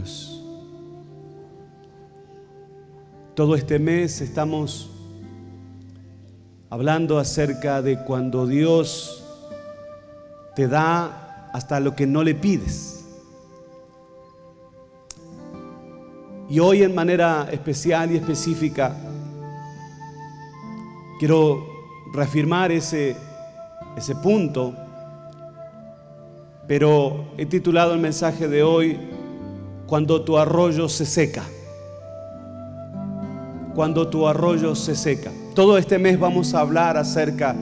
Dios. Todo este mes estamos hablando acerca de cuando Dios te da hasta lo que no le pides. Y hoy, en manera especial y específica, quiero reafirmar ese punto, pero he titulado el mensaje de hoy: cuando tu arroyo se seca. Cuando tu arroyo se seca. Todo este mes vamos a hablar acerca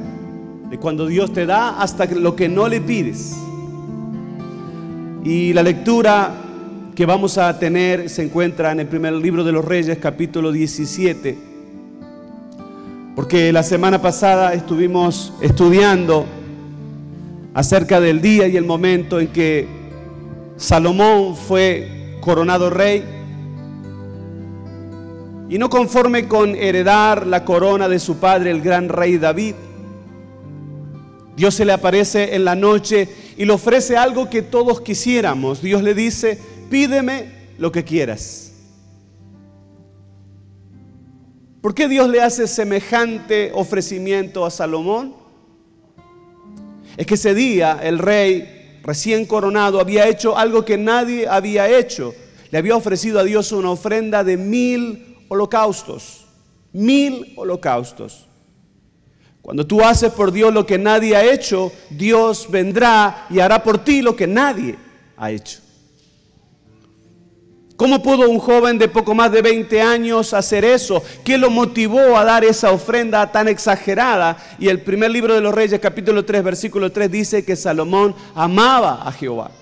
de cuando Dios te da hasta lo que no le pides. Y la lectura que vamos a tener se encuentra en el primer libro de los Reyes, capítulo 17. Porque la semana pasada estuvimos estudiando acerca del día y el momento en que Salomón fue coronado rey. Y no conforme con heredar la corona de su padre, el gran rey David, Dios se le aparece en la noche y le ofrece algo que todos quisiéramos. Dios le dice: pídeme lo que quieras. ¿Por qué Dios le hace semejante ofrecimiento a Salomón? Es que ese día el rey recién coronado había hecho algo que nadie había hecho. Le había ofrecido a Dios una ofrenda de 1000 holocaustos. 1000 holocaustos. Cuando tú haces por Dios lo que nadie ha hecho, Dios vendrá y hará por ti lo que nadie ha hecho. ¿Cómo pudo un joven de poco más de 20 años hacer eso? ¿Qué lo motivó a dar esa ofrenda tan exagerada? Y el primer libro de los Reyes, capítulo 3, versículo 3, dice que Salomón amaba a Jehová.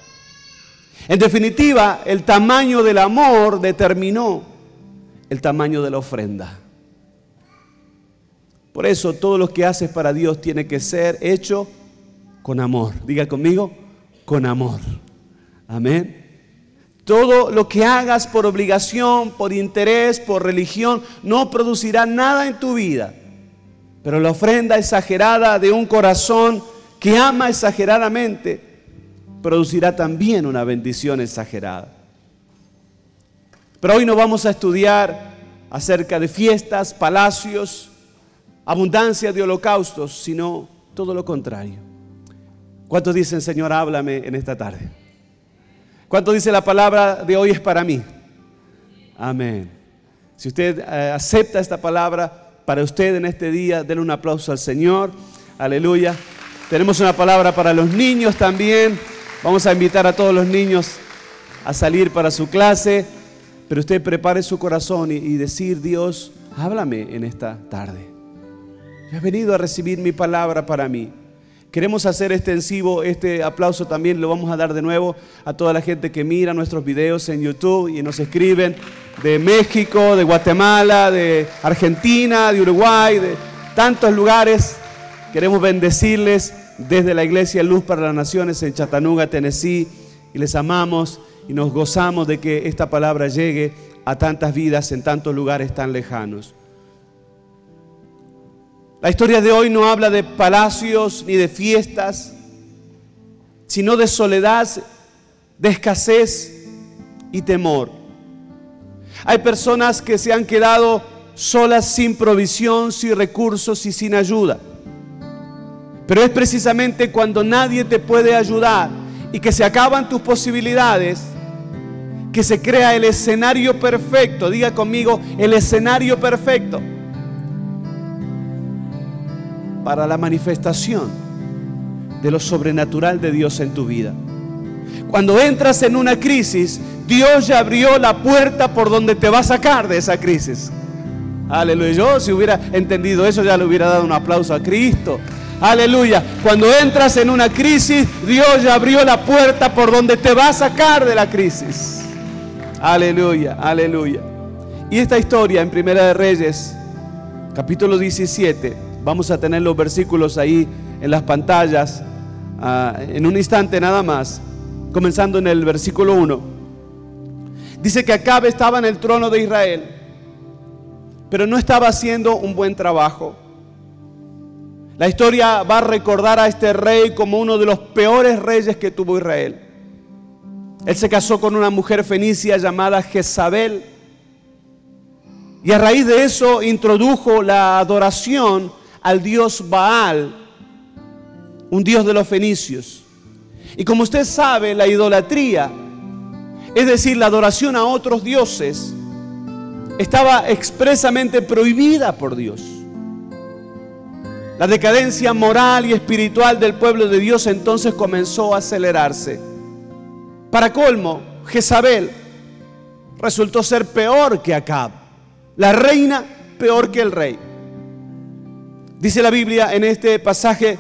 En definitiva, el tamaño del amor determinó el tamaño de la ofrenda. Por eso todo lo que haces para Dios tiene que ser hecho con amor. Diga conmigo: con amor. Amén. Todo lo que hagas por obligación, por interés, por religión, no producirá nada en tu vida. Pero la ofrenda exagerada de un corazón que ama exageradamente producirá también una bendición exagerada. Pero hoy no vamos a estudiar acerca de fiestas, palacios, abundancia de holocaustos, sino todo lo contrario. ¿Cuántos dicen: Señor, háblame en esta tarde? ¿Cuántos dicen: la palabra de hoy es para mí? Amén. Si usted acepta esta palabra para usted en este día, denle un aplauso al Señor. Aleluya. Tenemos una palabra para los niños también. Vamos a invitar a todos los niños a salir para su clase. Pero usted prepare su corazón y decir: Dios, háblame en esta tarde. Has venido a recibir mi palabra para mí. Queremos hacer extensivo este aplauso también, lo vamos a dar de nuevo a toda la gente que mira nuestros videos en YouTube y nos escriben de México, de Guatemala, de Argentina, de Uruguay, de tantos lugares. Queremos bendecirles desde la Iglesia Luz para las Naciones en Chattanooga, Tennessee, y les amamos y nos gozamos de que esta palabra llegue a tantas vidas en tantos lugares tan lejanos. La historia de hoy no habla de palacios ni de fiestas, sino de soledad, de escasez y temor. Hay personas que se han quedado solas, sin provisión, sin recursos y sin ayuda. Pero es precisamente cuando nadie te puede ayudar y que se acaban tus posibilidades, que se crea el escenario perfecto. Diga conmigo: el escenario perfecto para la manifestación de lo sobrenatural de Dios en tu vida. Cuando entras en una crisis, Dios ya abrió la puerta por donde te va a sacar de esa crisis. Aleluya. Yo, si hubiera entendido eso, ya le hubiera dado un aplauso a Cristo. Aleluya. Cuando entras en una crisis, Dios ya abrió la puerta por donde te va a sacar de la crisis. Aleluya, aleluya. Y esta historia en Primera de Reyes, capítulo 17, vamos a tener los versículos ahí en las pantallas en un instante nada más, comenzando en el versículo 1. Dice que Acab estaba en el trono de Israel, pero no estaba haciendo un buen trabajo. La historia va a recordar a este rey como uno de los peores reyes que tuvo Israel. Él se casó con una mujer fenicia llamada Jezabel. Y a raíz de eso introdujo la adoración al dios Baal, un dios de los fenicios. Y como usted sabe, la idolatría, es decir, la adoración a otros dioses, estaba expresamente prohibida por Dios. La decadencia moral y espiritual del pueblo de Dios entonces comenzó a acelerarse. Para colmo, Jezabel resultó ser peor que Acab, la reina peor que el rey. Dice la Biblia en este pasaje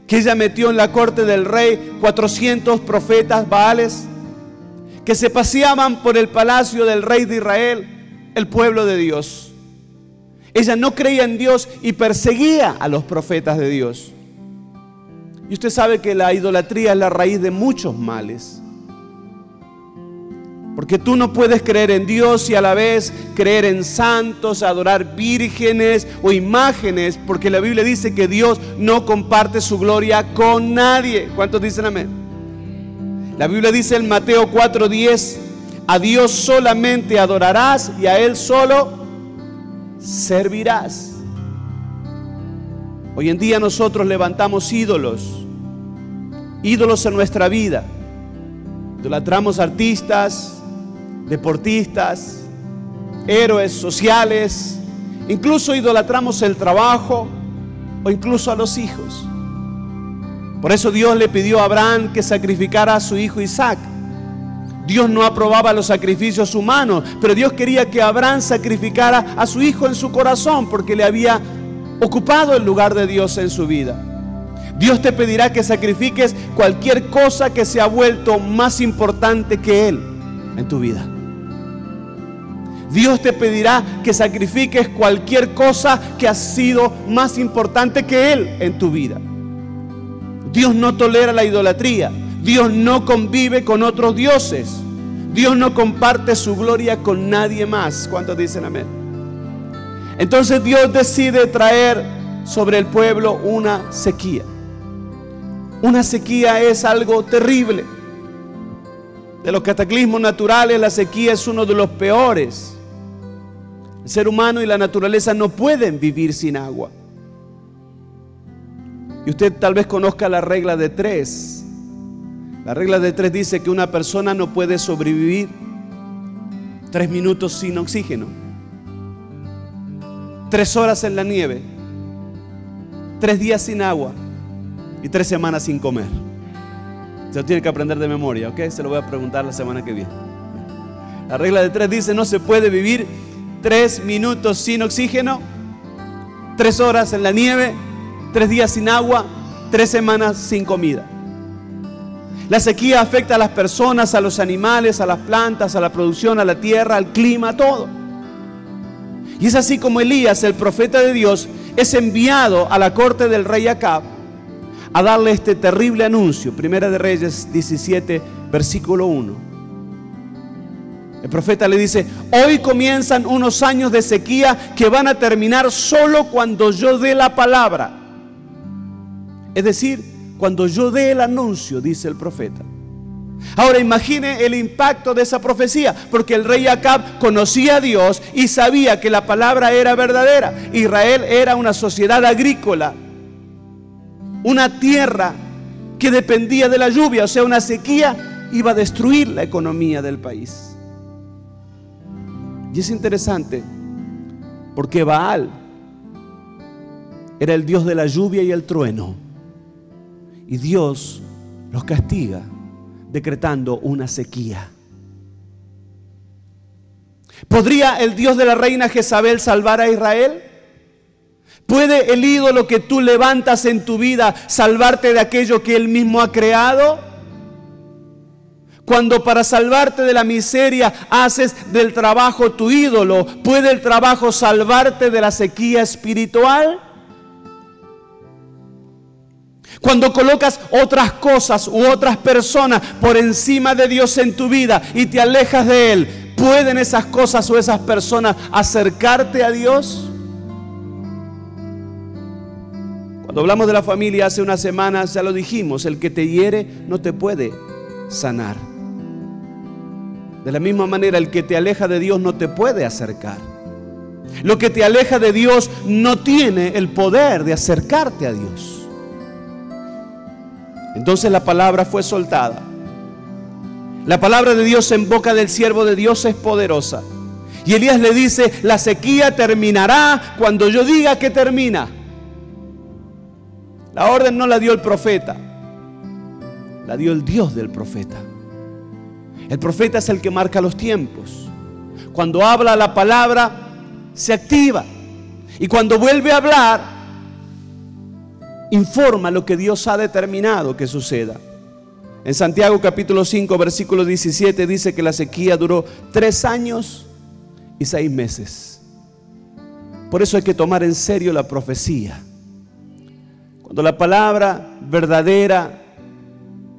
que ella metió en la corte del rey 400 profetas baales que se paseaban por el palacio del rey de Israel, el pueblo de Dios. Ella no creía en Dios y perseguía a los profetas de Dios. Y usted sabe que la idolatría es la raíz de muchos males. Porque tú no puedes creer en Dios y a la vez creer en santos, adorar vírgenes o imágenes, porque la Biblia dice que Dios no comparte su gloria con nadie. ¿Cuántos dicen amén? La Biblia dice en Mateo 4:10, a Dios solamente adorarás y a Él solo servirás. Hoy en día nosotros levantamos ídolos en nuestra vida. Idolatramos artistas, deportistas, héroes sociales, incluso idolatramos el trabajo o incluso a los hijos. Por eso Dios le pidió a Abraham que sacrificara a su hijo Isaac. Dios no aprobaba los sacrificios humanos, pero Dios quería que Abraham sacrificara a su hijo en su corazón porque le había ocupado el lugar de Dios en su vida. Dios te pedirá que sacrifiques cualquier cosa que se ha vuelto más importante que Él en tu vida. Dios te pedirá que sacrifiques cualquier cosa que ha sido más importante que Él en tu vida. Dios no tolera la idolatría. Dios no convive con otros dioses. Dios no comparte su gloria con nadie más. ¿Cuántos dicen amén? Entonces Dios decide traer sobre el pueblo una sequía. Una sequía es algo terrible. De los cataclismos naturales, la sequía es uno de los peores. El ser humano y la naturaleza no pueden vivir sin agua. Y usted tal vez conozca la regla de 3. La regla de 3 dice que una persona no puede sobrevivir 3 minutos sin oxígeno, 3 horas en la nieve, 3 días sin agua y 3 semanas sin comer. Se lo tiene que aprender de memoria, ¿ok? Se lo voy a preguntar la semana que viene. La regla de 3 dice: no se puede vivir 3 minutos sin oxígeno, 3 horas en la nieve, 3 días sin agua, 3 semanas sin comida. La sequía afecta a las personas, a los animales, a las plantas, a la producción, a la tierra, al clima, a todo. Y es así como Elías, el profeta de Dios, es enviado a la corte del rey Acab a darle este terrible anuncio. Primera de Reyes 17, versículo 1. El profeta le dice: hoy comienzan unos años de sequía que van a terminar solo cuando yo dé la palabra. Es decir, cuando yo dé el anuncio, dice el profeta. Ahora imagine el impacto de esa profecía, porque el rey Acab conocía a Dios y sabía que la palabra era verdadera. Israel era una sociedad agrícola, una tierra que dependía de la lluvia, o sea, una sequía iba a destruir la economía del país. Y es interesante, porque Baal era el dios de la lluvia y el trueno, y Dios los castiga decretando una sequía. ¿Podría el Dios de la reina Jezabel salvar a Israel? ¿Puede el ídolo que tú levantas en tu vida salvarte de aquello que Él mismo ha creado? Cuando para salvarte de la miseria haces del trabajo tu ídolo, ¿puede el trabajo salvarte de la sequía espiritual? Cuando colocas otras cosas u otras personas por encima de Dios en tu vida y te alejas de Él, ¿pueden esas cosas o esas personas acercarte a Dios? Cuando hablamos de la familia hace unas semanas ya lo dijimos: el que te hiere no te puede sanar. De la misma manera, el que te aleja de Dios no te puede acercar. Lo que te aleja de Dios no tiene el poder de acercarte a Dios. Entonces la palabra fue soltada. La palabra de Dios en boca del siervo de Dios es poderosa. Y Elías le dice: la sequía terminará cuando yo diga que termina. La orden no la dio el profeta, la dio el Dios del profeta. El profeta es el que marca los tiempos. Cuando habla la palabra, se activa. Y cuando vuelve a hablar, informa lo que Dios ha determinado que suceda. En Santiago capítulo 5, versículo 17 dice que la sequía duró 3 años y 6 meses. Por eso hay que tomar en serio la profecía. Cuando la palabra verdadera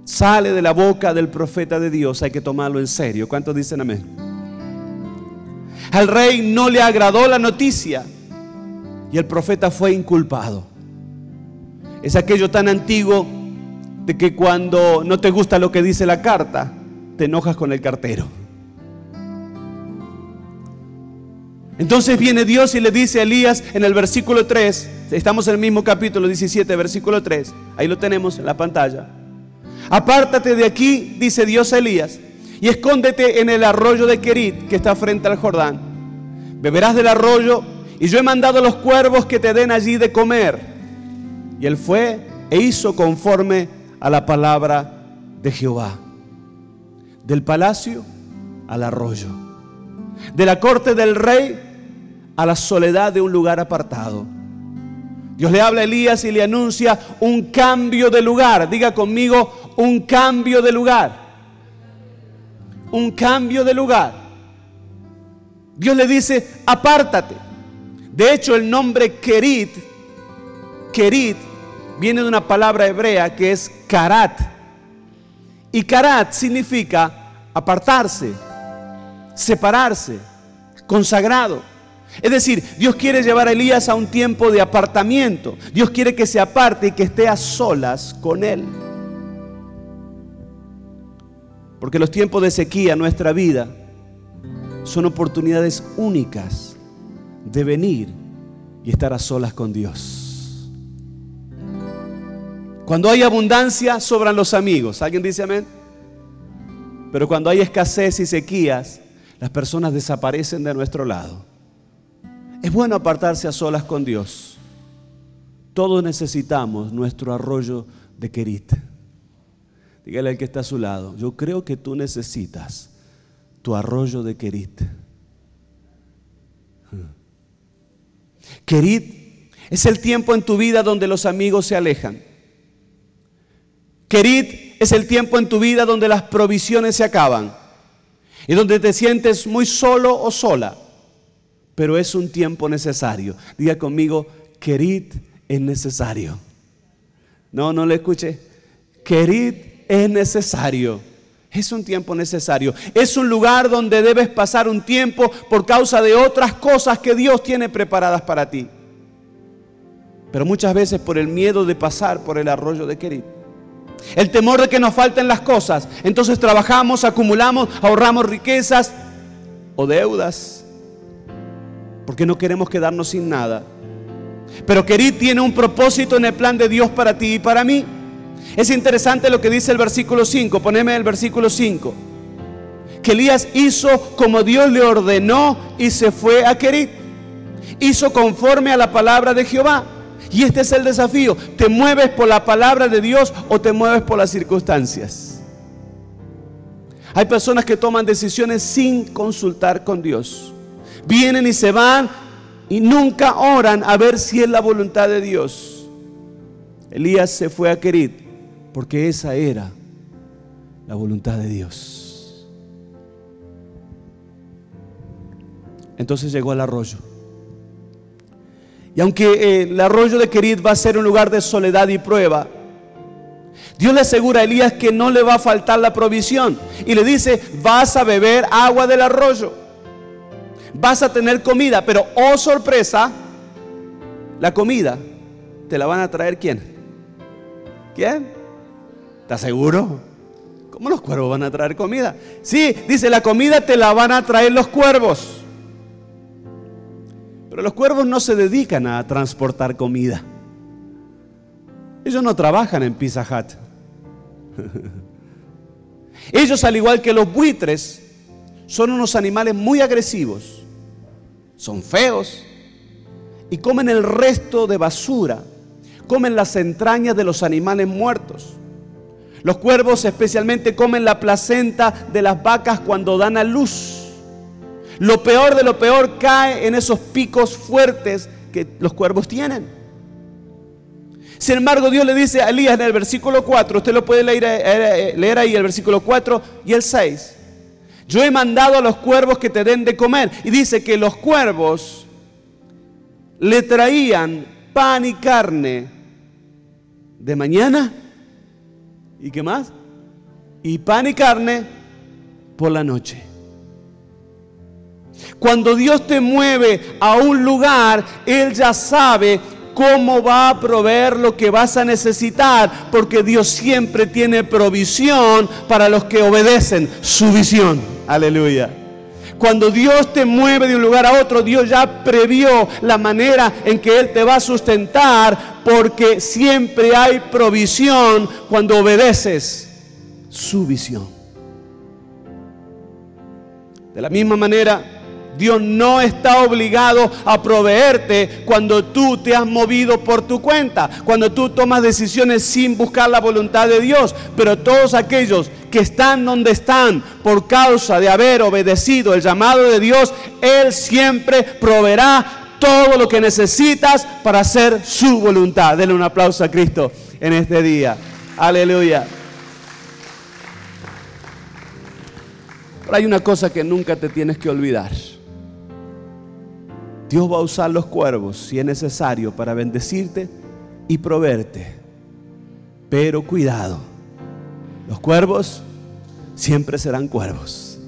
sale de la boca del profeta de Dios, hay que tomarlo en serio. ¿Cuántos dicen amén? Al rey no le agradó la noticia y el profeta fue inculpado. Es aquello tan antiguo de que cuando no te gusta lo que dice la carta, te enojas con el cartero. Entonces viene Dios y le dice a Elías en el versículo 3, estamos en el mismo capítulo 17, versículo 3, ahí lo tenemos en la pantalla. Apártate de aquí, dice Dios a Elías, y escóndete en el arroyo de Querit, que está frente al Jordán. Beberás del arroyo, y yo he mandado a los cuervos que te den allí de comer. Y él fue e hizo conforme a la palabra de Jehová. Del palacio al arroyo, de la corte del rey a la soledad de un lugar apartado. Dios le habla a Elías y le anuncia un cambio de lugar. Diga conmigo: un cambio de lugar. Un cambio de lugar. Dios le dice: apártate. De hecho, el nombre Querit viene de una palabra hebrea que es karat. Y karat significa apartarse, separarse, consagrado. Es decir, Dios quiere llevar a Elías a un tiempo de apartamiento. Dios quiere que se aparte y que esté a solas con Él. Porque los tiempos de sequía en nuestra vida son oportunidades únicas de venir y estar a solas con Dios. Cuando hay abundancia, sobran los amigos. ¿Alguien dice amén? Pero cuando hay escasez y sequías, las personas desaparecen de nuestro lado. Es bueno apartarse a solas con Dios. Todos necesitamos nuestro arroyo de Querit. Dígale al que está a su lado: yo creo que tú necesitas tu arroyo de Querit. Querit es el tiempo en tu vida donde los amigos se alejan. Querit es el tiempo en tu vida donde las provisiones se acaban y donde te sientes muy solo o sola. Pero es un tiempo necesario. Diga conmigo: Querit es necesario. No le escuche. Querit es necesario. Es un tiempo necesario. Es un lugar donde debes pasar un tiempo por causa de otras cosas que Dios tiene preparadas para ti. Pero muchas veces por el miedo de pasar por el arroyo de Querit, el temor de que nos falten las cosas, entonces trabajamos, acumulamos, ahorramos riquezas o deudas, porque no queremos quedarnos sin nada. Pero Querit tiene un propósito en el plan de Dios para ti y para mí. Es interesante lo que dice el versículo 5. Poneme el versículo 5. Que Elías hizo como Dios le ordenó y se fue a Querit. Hizo conforme a la palabra de Jehová. Y este es el desafío: ¿te mueves por la palabra de Dios o te mueves por las circunstancias? Hay personas que toman decisiones sin consultar con Dios. Vienen y se van y nunca oran a ver si es la voluntad de Dios. Elías se fue a Querit porque esa era la voluntad de Dios. Entonces llegó al arroyo. Y aunque el arroyo de Querit va a ser un lugar de soledad y prueba, Dios le asegura a Elías que no le va a faltar la provisión. Y le dice: vas a beber agua del arroyo, vas a tener comida. Pero oh sorpresa, la comida te la van a traer ¿quién? ¿Quién? ¿Estás seguro? ¿Cómo los cuervos van a traer comida? Sí, dice, la comida te la van a traer los cuervos. Pero los cuervos no se dedican a transportar comida. Ellos no trabajan en Pizza Hut. Ellos, al igual que los buitres, son unos animales muy agresivos. Son feos y comen el resto de basura. Comen las entrañas de los animales muertos. Los cuervos especialmente comen la placenta de las vacas cuando dan a luz. Lo peor de lo peor cae en esos picos fuertes que los cuervos tienen. Sin embargo, Dios le dice a Elías en el versículo 4, usted lo puede leer ahí, el versículo 4 y el 6. Yo he mandado a los cuervos que te den de comer. Y dice que los cuervos le traían pan y carne de mañana. ¿Y qué más? Y pan y carne por la noche. Cuando Dios te mueve a un lugar, Él ya sabe cómo va a proveer lo que vas a necesitar, porque Dios siempre tiene provisión para los que obedecen su visión. Aleluya. Cuando Dios te mueve de un lugar a otro, Dios ya previó la manera en que Él te va a sustentar, porque siempre hay provisión cuando obedeces su visión. De la misma manera, Dios no está obligado a proveerte cuando tú te has movido por tu cuenta, cuando tú tomas decisiones sin buscar la voluntad de Dios. Pero todos aquellos que están donde están por causa de haber obedecido el llamado de Dios, Él siempre proveerá todo lo que necesitas para hacer su voluntad. Denle un aplauso a Cristo en este día. Aleluya. Pero hay una cosa que nunca te tienes que olvidar. Dios va a usar los cuervos si es necesario para bendecirte y proveerte. Pero cuidado, los cuervos siempre serán cuervos.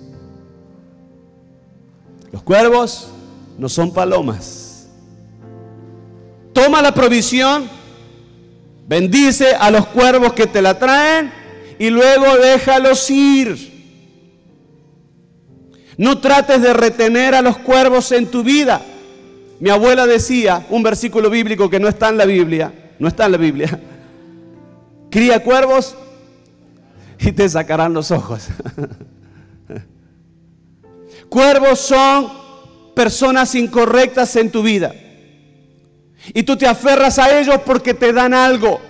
Los cuervos no son palomas. Toma la provisión, bendice a los cuervos que te la traen y luego déjalos ir. No trates de retener a los cuervos en tu vida. Mi abuela decía, un versículo bíblico que no está en la Biblia, cría cuervos y te sacarán los ojos. Cuervos son personas incorrectas en tu vida y tú te aferras a ellos porque te dan algo.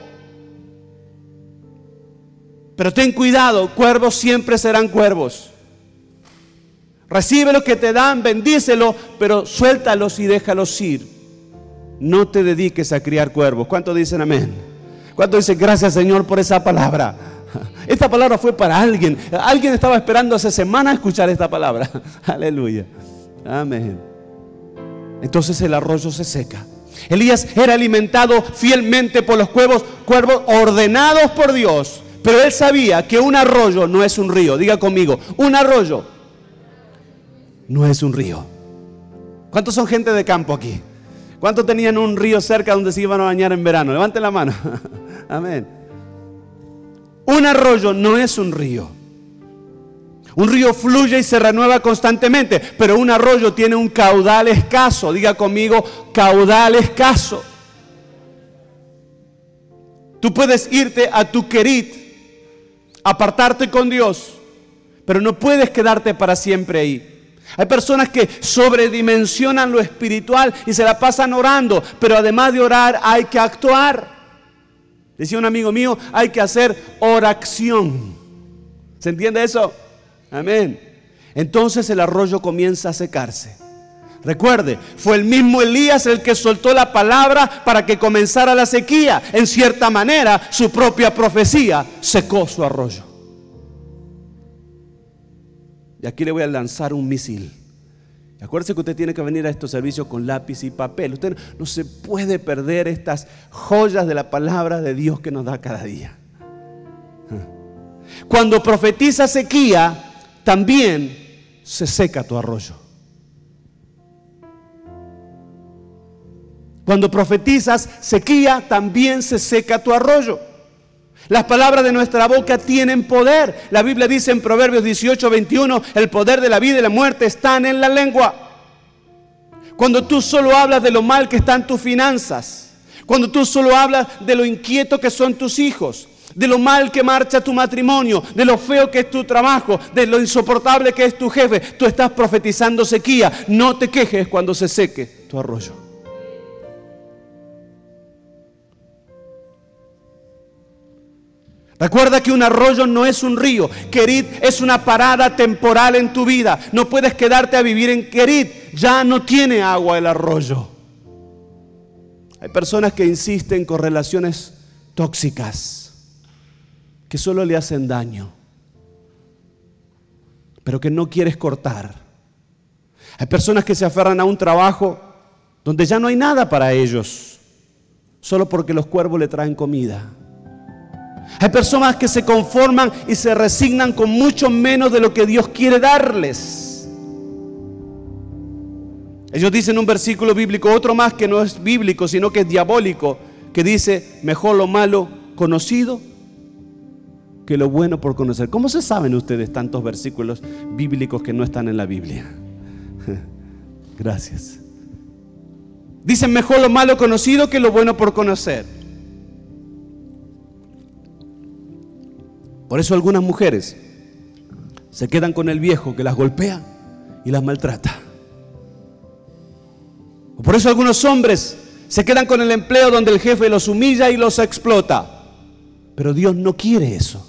Pero ten cuidado, cuervos siempre serán cuervos. Recibe lo que te dan, bendícelo, pero suéltalos y déjalos ir. No te dediques a criar cuervos. ¿Cuántos dicen amén? ¿Cuántos dicen gracias, Señor, por esa palabra? Esta palabra fue para alguien. Alguien estaba esperando hace semanas escuchar esta palabra. Aleluya. Amén. Entonces el arroyo se seca. Elías era alimentado fielmente por los cuervos ordenados por Dios. Pero él sabía que un arroyo no es un río. Diga conmigo, un arroyo no es un río. ¿Cuántos son gente de campo aquí? ¿Cuántos tenían un río cerca donde se iban a bañar en verano? Levanten la mano. Amén. Un arroyo no es un río. Un río fluye y se renueva constantemente, pero un arroyo tiene un caudal escaso. Diga conmigo, caudal escaso. Tú puedes irte a tu Querit, apartarte con Dios, pero no puedes quedarte para siempre ahí. Hay personas que sobredimensionan lo espiritual y se la pasan orando, pero además de orar hay que actuar. Decía un amigo mío, hay que hacer oración. ¿Se entiende eso? Amén. Entonces el arroyo comienza a secarse. Recuerde, fue el mismo Elías el que soltó la palabra para que comenzara la sequía. En cierta manera, su propia profecía secó su arroyo. Y aquí le voy a lanzar un misil. Acuérdese que usted tiene que venir a estos servicios con lápiz y papel. Usted no se puede perder estas joyas de la palabra de Dios que nos da cada día. Cuando profetiza sequía, también se seca tu arroyo. Cuando profetizas sequía, también se seca tu arroyo. Las palabras de nuestra boca tienen poder. La Biblia dice en Proverbios 18:21, el poder de la vida y la muerte están en la lengua. Cuando tú solo hablas de lo mal que están tus finanzas, cuando tú solo hablas de lo inquieto que son tus hijos, de lo mal que marcha tu matrimonio, de lo feo que es tu trabajo, de lo insoportable que es tu jefe, tú estás profetizando sequía. No te quejes cuando se seque tu arroyo. Recuerda que un arroyo no es un río. Kerit es una parada temporal en tu vida. No puedes quedarte a vivir en Kerit. Ya no tiene agua el arroyo. Hay personas que insisten con relaciones tóxicas que solo le hacen daño, pero que no quieres cortar. Hay personas que se aferran a un trabajo donde ya no hay nada para ellos, solo porque los cuervos le traen comida. Hay personas que se conforman y se resignan con mucho menos de lo que Dios quiere darles. Ellos dicen un versículo bíblico, otro más que no es bíblico, sino que es diabólico, que dice, mejor lo malo conocido que lo bueno por conocer. ¿Cómo se saben ustedes tantos versículos bíblicos que no están en la Biblia? Gracias. Dicen, mejor lo malo conocido que lo bueno por conocer. Por eso algunas mujeres se quedan con el viejo que las golpea y las maltrata. Por eso algunos hombres se quedan con el empleo donde el jefe los humilla y los explota. Pero Dios no quiere eso.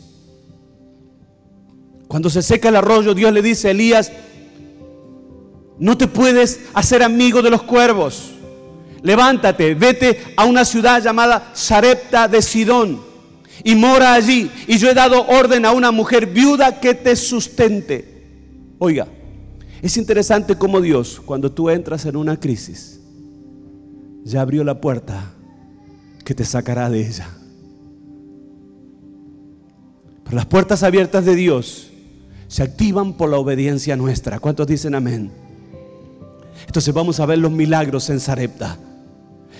Cuando se seca el arroyo, Dios le dice a Elías, no te puedes hacer amigo de los cuervos. Levántate, vete a una ciudad llamada Sarepta de Sidón y mora allí, y yo he dado orden a una mujer viuda que te sustente. Oiga, es interesante cómo Dios, cuando tú entras en una crisis, ya abrió la puerta que te sacará de ella. Pero las puertas abiertas de Dios se activan por la obediencia nuestra. ¿Cuántos dicen amén? Entonces vamos a ver los milagros en Sarepta.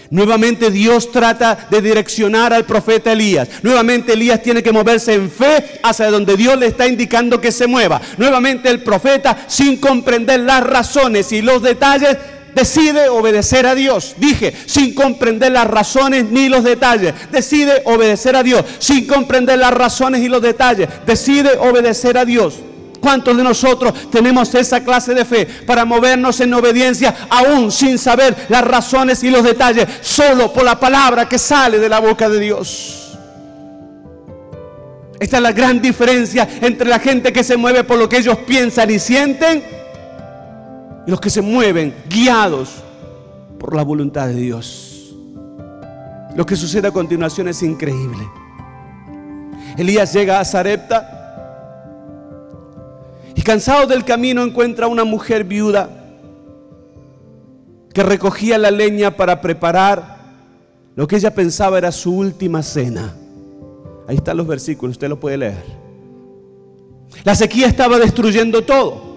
Nuevamente Dios trata de direccionar al profeta Elías. Nuevamente Elías tiene que moverse en fe hacia donde Dios le está indicando que se mueva. Nuevamente el profeta, sin comprender las razones y los detalles, decide obedecer a Dios. Dije, sin comprender las razones ni los detalles, decide obedecer a Dios. Sin comprender las razones y los detalles, decide obedecer a Dios. ¿Cuántos de nosotros tenemos esa clase de fe para movernos en obediencia aún sin saber las razones y los detalles, solo por la palabra que sale de la boca de Dios? Esta es la gran diferencia entre la gente que se mueve por lo que ellos piensan y sienten y los que se mueven guiados por la voluntad de Dios. Lo que sucede a continuación es increíble. Elías llega a Sarepta y cansado del camino encuentra a una mujer viuda que recogía la leña para preparar lo que ella pensaba era su última cena. Ahí están los versículos, usted lo puede leer. La sequía estaba destruyendo todo.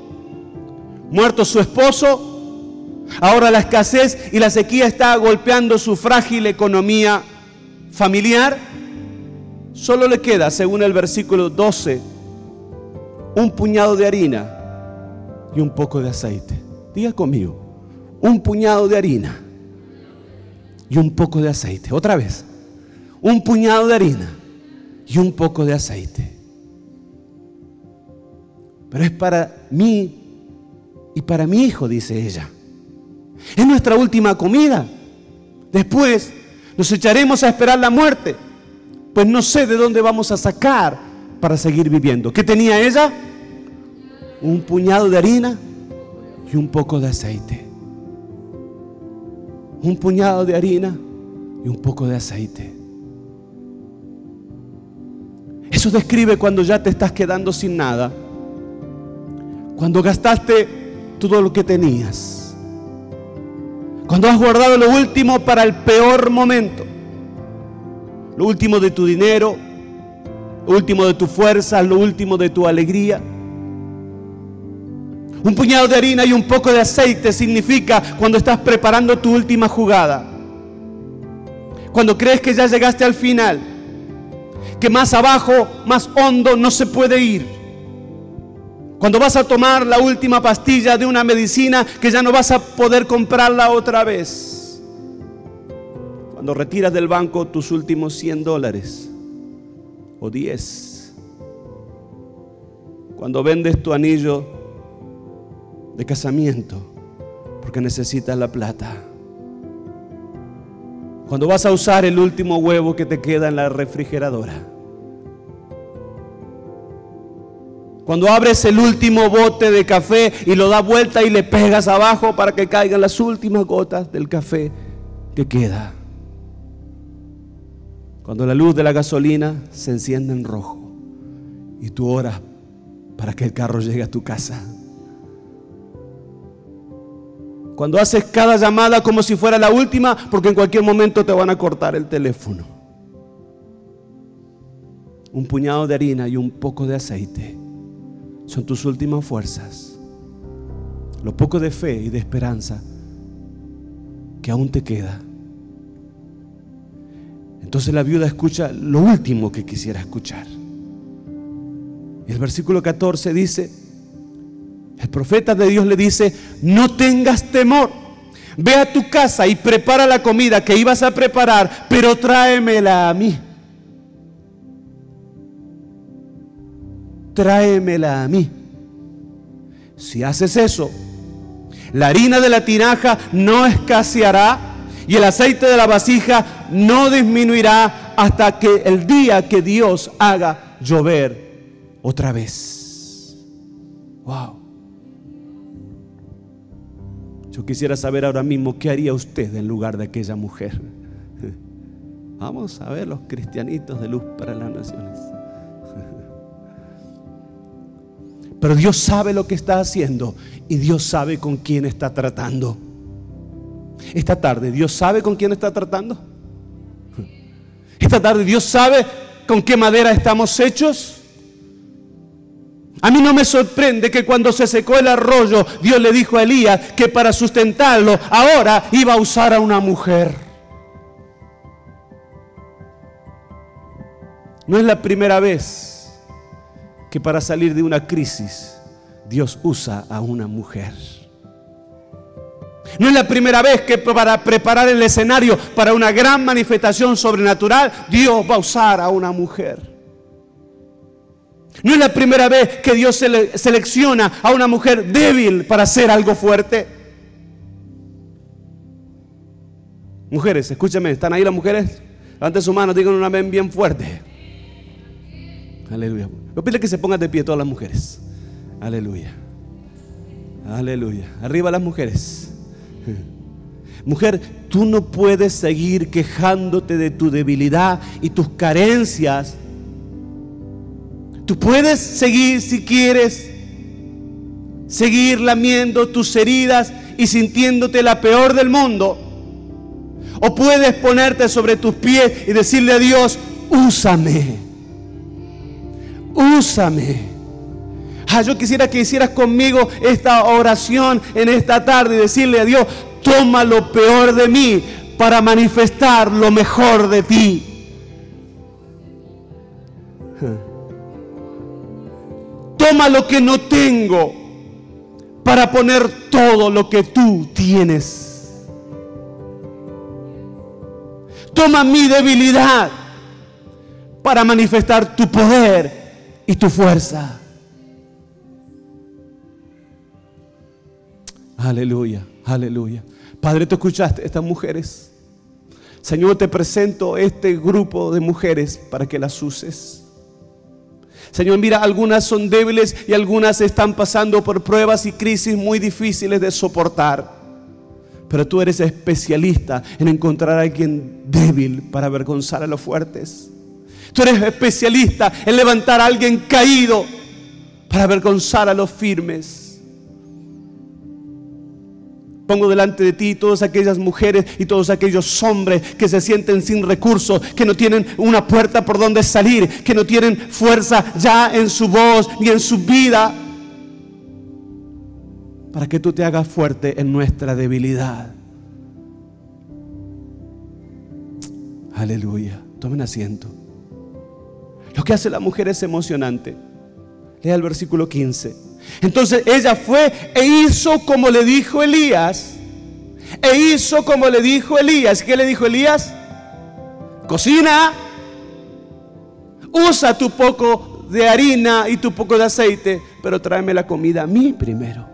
Muerto su esposo, ahora la escasez y la sequía está golpeando su frágil economía familiar. Solo le queda, según el versículo 12, un puñado de harina y un poco de aceite. Diga conmigo, un puñado de harina y un poco de aceite. Otra vez, un puñado de harina y un poco de aceite. Pero es para mí y para mi hijo, dice ella. Es nuestra última comida. Después nos echaremos a esperar la muerte, pues no sé de dónde vamos a sacar para seguir viviendo. ¿Qué tenía ella? Un puñado de harina y un poco de aceite. Un puñado de harina y un poco de aceite. Eso describe cuando ya te estás quedando sin nada, cuando gastaste todo lo que tenías, cuando has guardado lo último para el peor momento, lo último de tu dinero, lo último de tu fuerza, lo último de tu alegría. Un puñado de harina y un poco de aceite significa cuando estás preparando tu última jugada, cuando crees que ya llegaste al final, que más abajo, más hondo no se puede ir. Cuando vas a tomar la última pastilla de una medicina que ya no vas a poder comprarla otra vez. Cuando retiras del banco tus últimos $100 o 10. Cuando vendes tu anillo de casamiento porque necesitas la plata. Cuando vas a usar el último huevo que te queda en la refrigeradora. Cuando abres el último bote de café y lo das vuelta y le pegas abajo para que caigan las últimas gotas del café que queda. Cuando la luz de la gasolina se enciende en rojo y tú oras para que el carro llegue a tu casa. Cuando haces cada llamada como si fuera la última, porque en cualquier momento te van a cortar el teléfono. Un puñado de harina y un poco de aceite son tus últimas fuerzas. Lo poco de fe y de esperanza que aún te queda. Entonces la viuda escucha lo último que quisiera escuchar. Y el versículo 14 dice, el profeta de Dios le dice, no tengas temor, ve a tu casa y prepara la comida que ibas a preparar, pero tráemela a mí. Tráemela a mí. Si haces eso, la harina de la tinaja no escaseará y el aceite de la vasija no disminuirá hasta que el día que Dios haga llover otra vez. Wow. Yo quisiera saber ahora mismo qué haría usted en lugar de aquella mujer. Vamos a ver los cristianitos de Luz para las Naciones. Pero Dios sabe lo que está haciendo y Dios sabe con quién está tratando. Esta tarde, ¿Dios sabe con quién está tratando? Esta tarde, ¿Dios sabe con qué madera estamos hechos? A mí no me sorprende que cuando se secó el arroyo, Dios le dijo a Elías que para sustentarlo ahora iba a usar a una mujer. No es la primera vez que para salir de una crisis Dios usa a una mujer. No es la primera vez que para preparar el escenario para una gran manifestación sobrenatural Dios va a usar a una mujer. No es la primera vez que Dios selecciona a una mujer débil para hacer algo fuerte. Mujeres, escúchame, ¿están ahí las mujeres? Levanten su mano, digan un amén bien fuerte. Aleluya. Voy a pedirle que se pongan de pie todas las mujeres. Aleluya. Aleluya. Arriba las mujeres. Mujer, tú no puedes seguir quejándote de tu debilidad y tus carencias. Tú puedes seguir, si quieres, seguir lamiendo tus heridas y sintiéndote la peor del mundo. O puedes ponerte sobre tus pies y decirle a Dios, úsame. Úsame. Yo quisiera que hicieras conmigo esta oración en esta tarde y decirle a Dios, toma lo peor de mí para manifestar lo mejor de ti. Toma lo que no tengo para poner todo lo que tú tienes. Toma mi debilidad para manifestar tu poder y tu fuerza. Aleluya, aleluya. Padre, ¿tú escuchaste a estas mujeres? Señor, te presento este grupo de mujeres para que las uses. Señor, mira, algunas son débiles y algunas están pasando por pruebas y crisis muy difíciles de soportar. Pero tú eres especialista en encontrar a alguien débil para avergonzar a los fuertes. Tú eres especialista en levantar a alguien caído para avergonzar a los firmes. Pongo delante de ti todas aquellas mujeres y todos aquellos hombres que se sienten sin recursos, que no tienen una puerta por donde salir, que no tienen fuerza ya en su voz ni en su vida, para que tú te hagas fuerte en nuestra debilidad. Aleluya. Tomen asiento. Lo que hace la mujer es emocionante. Lea el versículo 15. Entonces ella fue e hizo como le dijo Elías. E hizo como le dijo Elías. ¿Qué le dijo Elías? Cocina, usa tu poco de harina y tu poco de aceite, pero tráeme la comida a mí primero.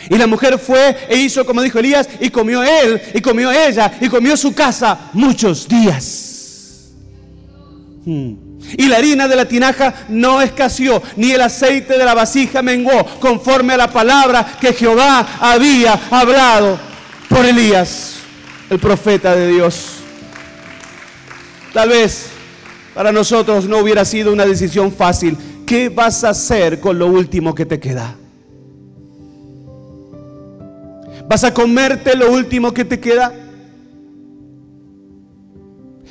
Y la mujer fue e hizo como dijo Elías, y comió él, y comió ella, y comió su casa muchos días. Y la harina de la tinaja no escaseó, ni el aceite de la vasija menguó, conforme a la palabra que Jehová había hablado por Elías, el profeta de Dios. Tal vez para nosotros no hubiera sido una decisión fácil. ¿Qué vas a hacer con lo último que te queda? ¿Vas a comerte lo último que te queda?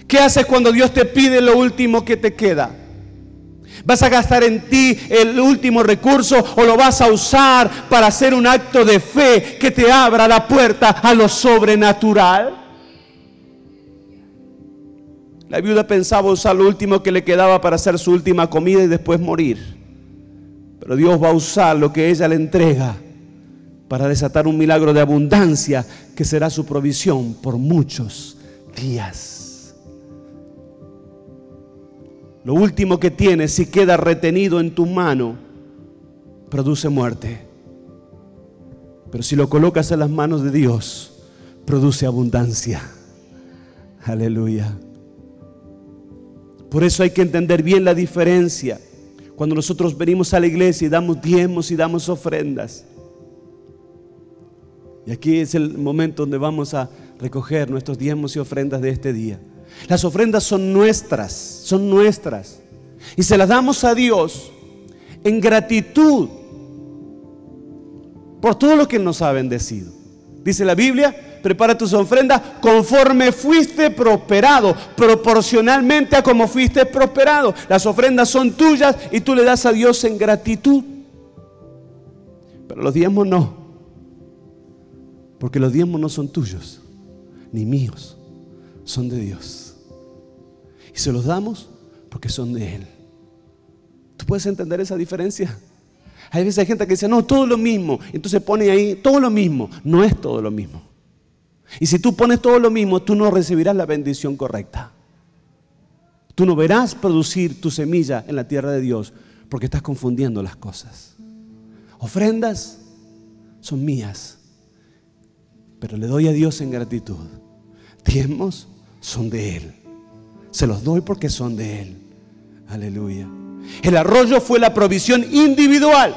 ¿Qué haces cuando Dios te pide lo último que te queda? ¿Vas a gastar en ti el último recurso o lo vas a usar para hacer un acto de fe que te abra la puerta a lo sobrenatural? La viuda pensaba usar lo último que le quedaba para hacer su última comida y después morir. Pero Dios va a usar lo que ella le entrega para desatar un milagro de abundancia que será su provisión por muchos días. Lo último que tienes, si queda retenido en tu mano, produce muerte. Pero si lo colocas en las manos de Dios, produce abundancia. Aleluya. Por eso hay que entender bien la diferencia. Cuando nosotros venimos a la iglesia y damos diezmos y damos ofrendas. Y aquí es el momento donde vamos a recoger nuestros diezmos y ofrendas de este día. Las ofrendas son nuestras. Y se las damos a Dios en gratitud por todo lo que nos ha bendecido. Dice la Biblia, prepara tus ofrendas conforme fuiste prosperado, proporcionalmente a como fuiste prosperado. Las ofrendas son tuyas y tú le das a Dios en gratitud. Pero los diezmos no, porque los diezmos no son tuyos ni míos, son de Dios. Y se los damos porque son de Él. ¿Tú puedes entender esa diferencia? Hay veces hay gente que dice, no, todo lo mismo. Entonces pone ahí, todo lo mismo. No es todo lo mismo. Y si tú pones todo lo mismo, tú no recibirás la bendición correcta. Tú no verás producir tu semilla en la tierra de Dios porque estás confundiendo las cosas. Ofrendas son mías, pero le doy a Dios en gratitud. Diezmos son de Él. Se los doy porque son de Él. Aleluya. El arroyo fue la provisión individual.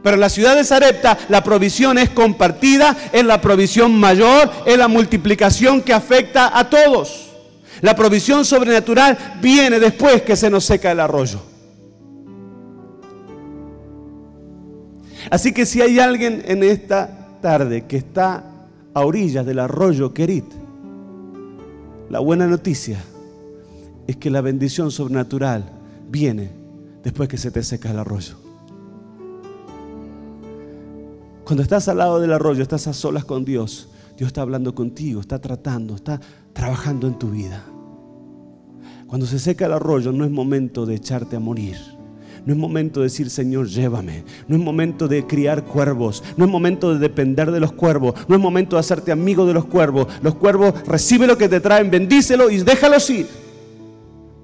Pero en la ciudad de Sarepta la provisión es compartida, es la provisión mayor, es la multiplicación que afecta a todos. La provisión sobrenatural viene después que se nos seca el arroyo. Así que si hay alguien en esta tarde que está a orillas del arroyo Querit, la buena noticia es que la bendición sobrenatural viene después que se te seca el arroyo. Cuando estás al lado del arroyo, estás a solas con Dios. Dios está hablando contigo, está tratando, está trabajando en tu vida. Cuando se seca el arroyo, no es momento de echarte a morir. No es momento de decir, Señor, llévame. No es momento de criar cuervos. No es momento de depender de los cuervos. No es momento de hacerte amigo de los cuervos. Los cuervos, recibe lo que te traen, bendícelo y déjalos ir.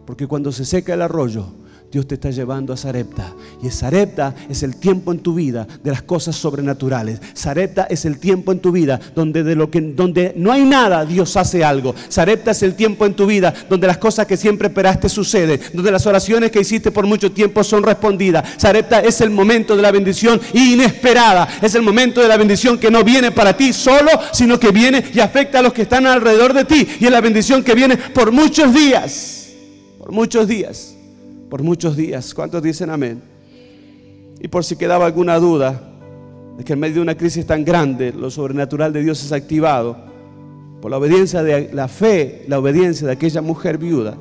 Porque cuando se seca el arroyo, Dios te está llevando a Sarepta. Y Sarepta es el tiempo en tu vida de las cosas sobrenaturales. Sarepta es el tiempo en tu vida donde no hay nada, Dios hace algo. Sarepta es el tiempo en tu vida donde las cosas que siempre esperaste suceden. Donde las oraciones que hiciste por mucho tiempo son respondidas. Sarepta es el momento de la bendición inesperada. Es el momento de la bendición que no viene para ti solo, sino que viene y afecta a los que están alrededor de ti. Y es la bendición que viene por muchos días. Por muchos días. Por muchos días. ¿Cuántos dicen amén? Y por si quedaba alguna duda de que en medio de una crisis tan grande lo sobrenatural de Dios es activado por la obediencia de la fe, la obediencia de aquella mujer viuda,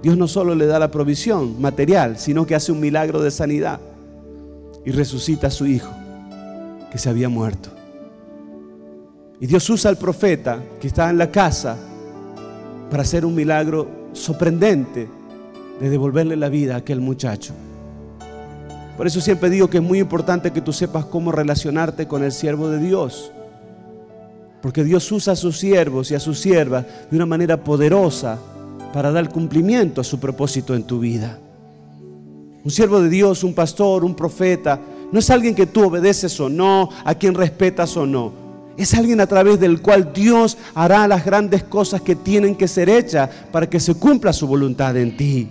Dios no solo le da la provisión material, sino que hace un milagro de sanidad y resucita a su hijo que se había muerto. Y Dios usa al profeta que está en la casa para hacer un milagro sorprendente de devolverle la vida a aquel muchacho. Por eso siempre digo que es muy importante que tú sepas cómo relacionarte con el siervo de Dios. Porque Dios usa a sus siervos y a sus siervas de una manera poderosa para dar cumplimiento a su propósito en tu vida. Un siervo de Dios, un pastor, un profeta, no es alguien que tú obedeces o no, a quien respetas o no. Es alguien a través del cual Dios hará las grandes cosas que tienen que ser hechas para que se cumpla su voluntad en ti.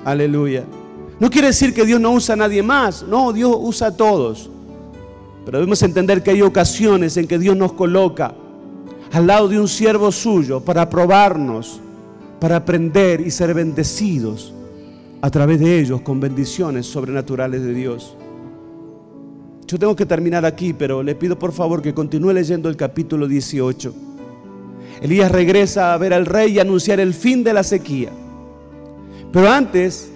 Aleluya. No quiere decir que Dios no usa a nadie más. No, Dios usa a todos. Pero debemos entender que hay ocasiones en que Dios nos coloca al lado de un siervo suyo para probarnos, para aprender y ser bendecidos a través de ellos con bendiciones sobrenaturales de Dios. Yo tengo que terminar aquí, pero le pido por favor que continúe leyendo el capítulo 18. Elías regresa a ver al rey y anunciar el fin de la sequía. Pero antes,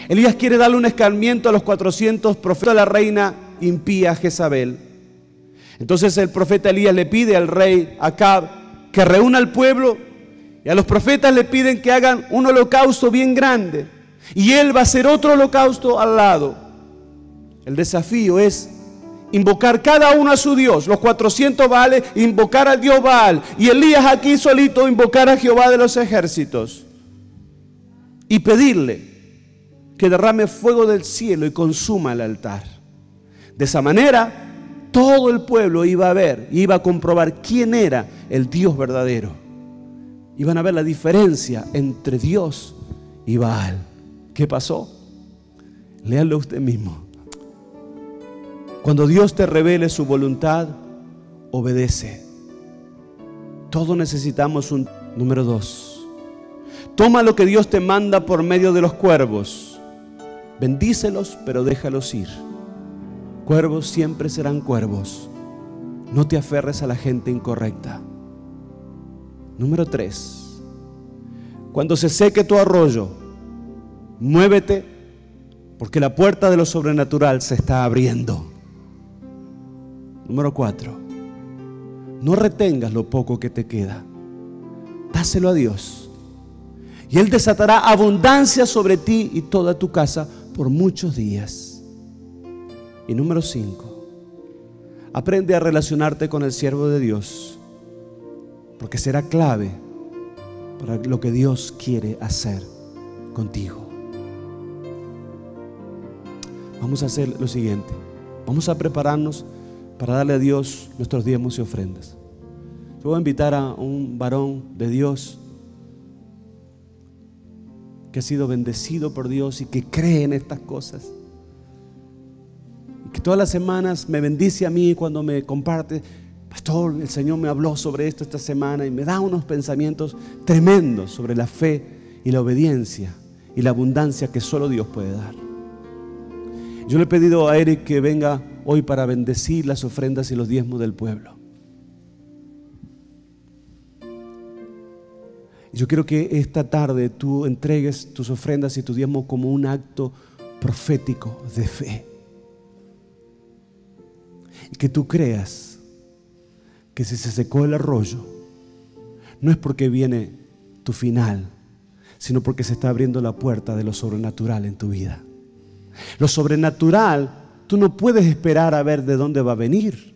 Elías quiere darle un escarmiento a los 400 profetas de la reina impía Jezabel. Entonces el profeta Elías le pide al rey Acab que reúna al pueblo, y a los profetas le piden que hagan un holocausto bien grande, y él va a hacer otro holocausto al lado. El desafío es invocar cada uno a su Dios. Los 400 Baales, invocar al Dios Baal, y Elías aquí solito invocar a Jehová de los ejércitos y pedirle que derrame fuego del cielo y consuma el altar. De esa manera todo el pueblo iba a ver, iba a comprobar quién era el Dios verdadero. Iban a ver la diferencia entre Dios y Baal. ¿Qué pasó? Léalo usted mismo. Cuando Dios te revele su voluntad, obedece. Todos necesitamos un... Número 2. Toma lo que Dios te manda por medio de los cuervos. Bendícelos, pero déjalos ir. Cuervos siempre serán cuervos. No te aferres a la gente incorrecta. Número 3. Cuando se seque tu arroyo, muévete, porque la puerta de lo sobrenatural se está abriendo. Número 4. No retengas lo poco que te queda. Dáselo a Dios, y Él desatará abundancia sobre ti y toda tu casa por muchos días. Y número 5. Aprende a relacionarte con el siervo de Dios, porque será clave para lo que Dios quiere hacer contigo. Vamos a hacer lo siguiente. Vamos a prepararnos para darle a Dios nuestros diezmos y ofrendas. Yo voy a invitar a un varón de Dios que ha sido bendecido por Dios y que cree en estas cosas, y que todas las semanas me bendice a mí cuando me comparte: pastor, el Señor me habló sobre esto esta semana, y me da unos pensamientos tremendos sobre la fe y la obediencia y la abundancia que solo Dios puede dar. Yo le he pedido a Eric que venga hoy para bendecir las ofrendas y los diezmos del pueblo. Yo quiero que esta tarde tú entregues tus ofrendas y tu diezmo como un acto profético de fe, y que tú creas que si se secó el arroyo, no es porque viene tu final, sino porque se está abriendo la puerta de lo sobrenatural en tu vida. Lo sobrenatural, tú no puedes esperar a ver de dónde va a venir.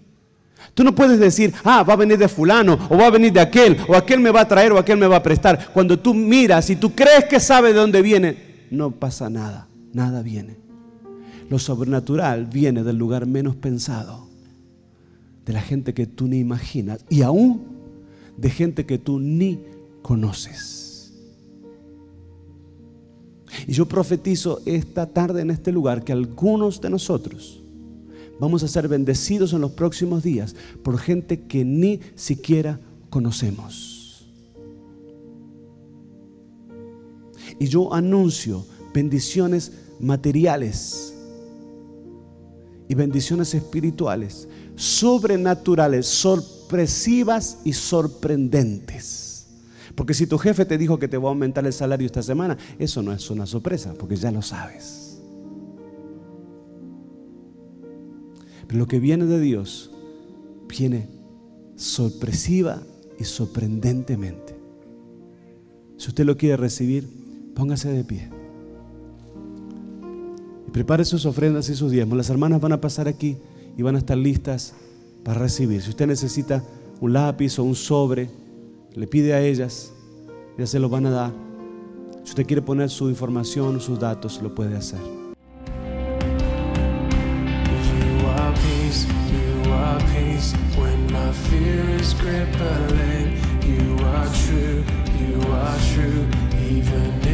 Tú no puedes decir: va a venir de fulano, o va a venir de aquel, o aquel me va a traer, o aquel me va a prestar. Cuando tú miras y tú crees que sabes de dónde viene, no pasa nada, nada viene. Lo sobrenatural viene del lugar menos pensado, de la gente que tú ni imaginas, y aún de gente que tú ni conoces. Y yo profetizo esta tarde en este lugar que algunos de nosotros vamos a ser bendecidos en los próximos días por gente que ni siquiera conocemos. Y yo anuncio bendiciones materiales y bendiciones espirituales, sobrenaturales, sorpresivas y sorprendentes. Porque si tu jefe te dijo que te va a aumentar el salario esta semana, eso no es una sorpresa, porque ya lo sabes. Pero lo que viene de Dios viene sorpresiva y sorprendentemente. Si usted lo quiere recibir, póngase de pie. Y prepare sus ofrendas y sus diezmos. Las hermanas van a pasar aquí y van a estar listas para recibir. Si usted necesita un lápiz o un sobre, le pide a ellas, ya se lo van a dar. Si usted quiere poner su información, sus datos, lo puede hacer. You are peace when my fear is crippling. You are true, even